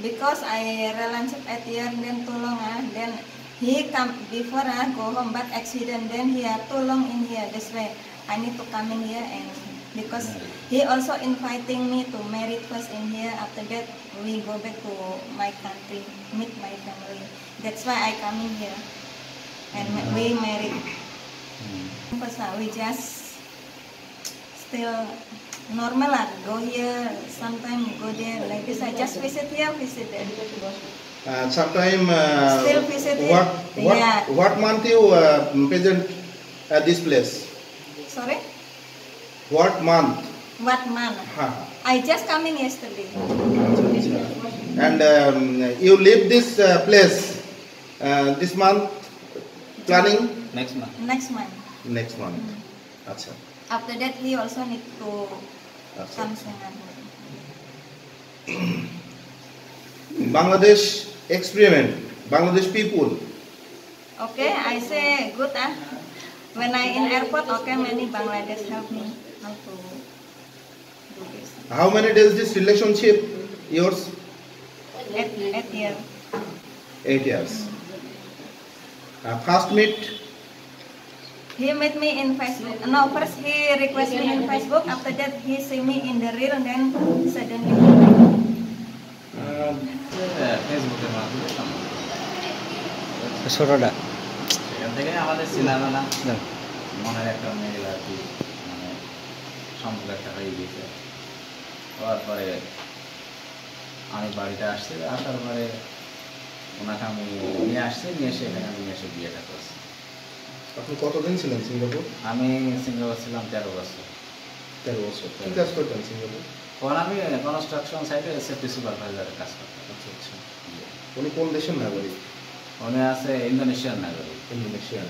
because I relaunched at year then too long then he come before go home but accident then he too long in here. That's why I need to come in here and because he also inviting me to marry first in here. After that we go back to my country meet my family. That's why I come in here and we married. Because we just still normal go here sometime go there like this. I just visit here visit there. Sometime Still visit here. what month you present at this place? Sorry? What month? What month? I just coming yesterday. And you leave this place this month planning? Next month. Next month. Next month. Acha. After that he also need to come Singapore. Bangladesh experiment, Bangladesh people. Okay, I say good when I in airport, okay, many Bangladesh help me how to do this. How many days this relationship yours? 8 years. 8 years. First meet? He met me in Facebook. No, first he requested me in Facebook. After that he see me in the real, then suddenly. ফেসবুকের মাধ্যমে ছোটটা সেখান থেকে আমাদের চিনাজানা মনের একটা মেয়ের আর কি মানে সম্পর্ক একটা হয়ে গেছে। হওয়ার পরে আমি বাড়িতে আসছি, আসার পরে ওনাকে আমি নিয়ে আসছি, নিয়ে এসে এখানে আমি এসে বিয়েটা করছি। আপনি কতদিন ছিলেন সিঙ্গাপুর? আমি সিঙ্গাপুর ছিলাম 13 বছর। 13 বছর। কি কাজ করতেন সিঙ্গাপুর? তখন আমি কনস্ট্রাকশন সাইটে সেফটি সুপারভাইজারের কাজ করতাম। আচ্ছা আচ্ছা। উনি কোন দেশের নাগরিক? উনি আছে ইন্দোনেশিয়ার নাগরিক। ইন্দোনেশিয়ান।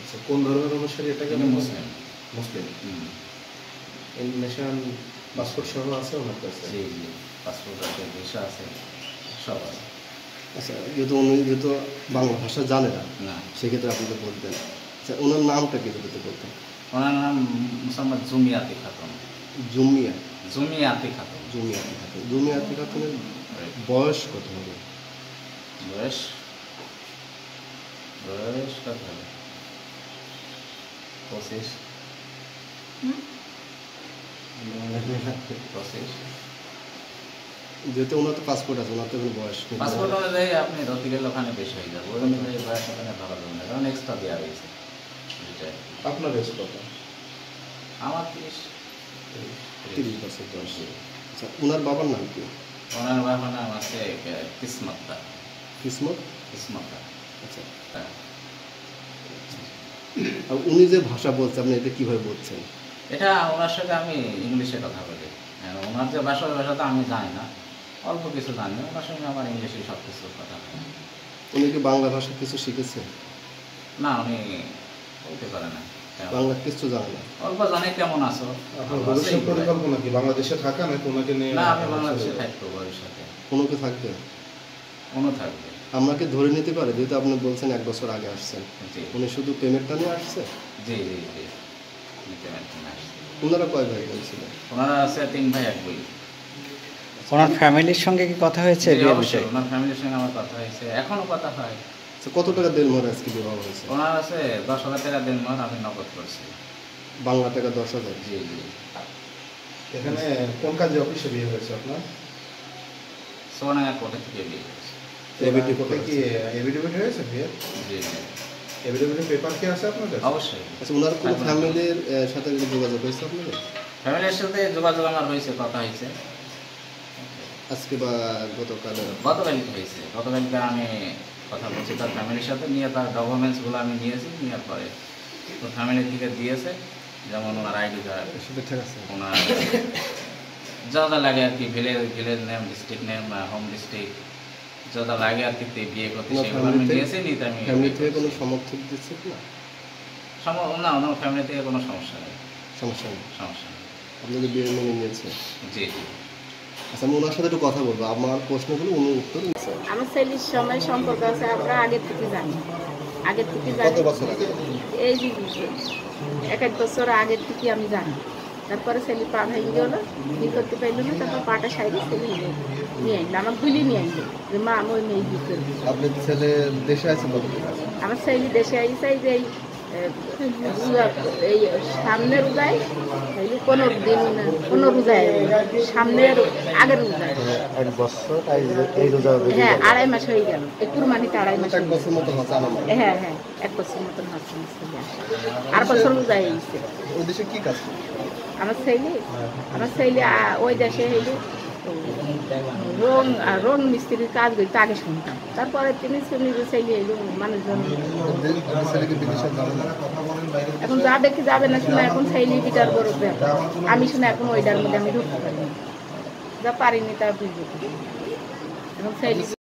আচ্ছা, কোন ধর্মের অনুসারী এটাকে? মুসলিম। মুসলিম। ইন্দোনেশিয়ান পাসপোর্ট সহ আছে ওনার কাছে? জি জি, পাসপোর্ট আছে, ভিসা আছে, সব আছে। আচ্ছা, যেহেতু বাংলা ভাষা জানে না, সেক্ষেত্রে আপনাকে বলতেন। আচ্ছা, ওনার নামটা কি যদি বলতেন? ওনার নাম মোসাম্মদ জুমিয়াতি খাতুন। জুমিয়া? জুমিয়াতি খাতুন। জুমিয়াতি খাতুন। জুমিয়াতি খাতুনের বয়স কত হবে? বয়স কত হবে? 25। 25। যেহেতু ওনার তো পাসপোর্ট আছে, ওনার তো কোনো বয়স নেই। পাসপোর্ট অনুযায়ী আপনি ধরতে গেলে ওখানে বেশি হয়ে যাবে, ওই অনুযায়ী বয়স ওখানে ধরা যাবে না, কারণ এক্সট্রা দেওয়া হয়েছে। আপনার বয়স কত? আমার 30 বছর বয়স। আচ্ছা, ওনার বাবার নাম কি? ওনার বাবার নাম আছে কিসমতদা। কিসমতদা। আচ্ছা, আর উনি যে ভাষা বলছে আপনি এটা কীভাবে বলছেন? এটা ওনার সাথে আমি ইংলিশে কথা বলি। ওনার যে ভাষা তো আমি জানি না, অল্প কিছু জানি, ওনার সঙ্গে আমার ইংলিশে সব কিছু কথা হয়। উনি কি বাংলা ভাষা কিছু শিখেছে? না, উনি বলতে পারে না, বাংলা কিছু জানে না। অল্প জানে। কেমন আছো? আপনার ভবিষ্যৎ পরিকল্পনা কি বাংলাদেশে থাকা নাকি ওনাকে নিয়ে? না, আমি বাংলাদেশে থাকবো ভবিষ্যতে। কোনোকে থাকবে? কোনো থাকবে। আমাকে ধরে নিতে পারে, যেহেতু আপনি বলছেন 1 বছর আগে আসছেন, উনি শুধু পেমেন্টটা নিয়ে আসছে? জি জি জি, পেমেন্ট নিয়ে আসছে। ওনারা কয় ভাই বোন ছিল? ওনারা আছে 3 ভাই 1 বোন। ওনার ফ্যামিলির সঙ্গে কি কথা হয়েছে? ওনার ফ্যামিলির সঙ্গে আমার কথা হয়েছে, এখনো কথা হয়। কত টাকা দেনমোহর আজকে বিবাহ হয়েছে? ওনার আছে 10,000 টাকা দেনমোহর, আমি নগদ করছি। বাংলা টাকা 10,000? জি জি। এখানে কোন কাজে অফিসে বিয়ে হয়েছে আপনার? সোনাঙ্গা কোর্টে থেকে বিয়ে হয়েছে। কোর্টে কি এভিডেভিট হয়েছে বিয়ে? জি জি। এভিডেভিটের পেপার কি আছে আপনার কাছে? অবশ্যই। আচ্ছা, ওনার কোনো ফ্যামিলির সাথে যোগাযোগ হয়েছে আপনাদের? ফ্যামিলির সাথে যোগাযোগ আমার হয়েছে, কথা হয়েছে। আজকে বা গতকালকে হয়েছে। গতকালকে আমি কথা বলছি তার ফ্যামিলির সাথে, নিয়ে তার ডকুমেন্টসগুলো আমি নিয়েছি, নেওয়ার পরে ওর ফ্যামিলি থেকে দিয়েছে, যেমন ওনার আইডি কার্ড, ওনার যা যা লাগে আর কি, village name, district name, home district, যা যা লাগে আর কি বিয়ে করতে, সেগুলো আমি নিয়েছি। নিতে আমি ফ্যামিলি থেকে কোনো সমর্থক দিচ্ছে না? না, ওনার ফ্যামিলি থেকে কোনো সমস্যা নেই। সমস্যা নেই? সমস্যা নেই। আপনাদের বিয়ে মেনে নিয়েছে? জি জি। আচ্ছা, আমি ওনার সাথে একটু কথা বলবো, আমার প্রশ্নগুলো উনি উত্তর দিচ্ছেন। আমার ছেলের সময় সম্পর্ক আছে, আমরা আগের থেকে জানি। কত বছর আগে? এই যে 1 বছর আগের থেকে আমি জানি। তারপরে ছেলে পা ভেঙে গেলো, ই করতে পারলো না, তারপর পাটা সাইডে ছেলে নিয়ে আনলো, আমার গুলি নিয়ে আনলো যে মা আমি ওই মেয়ে বিয়ে করবো। আপনার ছেলে দেশে আছে কত? আমার ছেলে দেশে আইসে এই যে এই সামনের রোজায় এই 15 দিন 15 রোজায় সামনের আগের রোজায়, 1 বছর এই রোজা হ্যাঁ 2.5 মাস হয়ে গেল, এই কুরবানিতে 2.5 মাস 1 বছর মতো হচ্ছে আমার। হ্যাঁ হ্যাঁ 1 বছর মতন হচ্ছে, আর বছর রোজায় আইসে। ওই দেশে কি কাজ করে? আমার ছেলে ওই দেশে হইলে রং মিস্ত্রির কাজ করতে আগে শুনতাম, তারপরে তিনি নিজে ছেলে এলো মানুষজন ছেলেকে বিদেশে যাবে না? এখন যাবে কি যাবে না শুনে এখন ছেলে বিটার বড় ব্যাপার, আমি শুনে এখন ওইটার মধ্যে আমি ঢুকতে পারিনি, যা পারিনি তা বুঝবো এখন ছেলে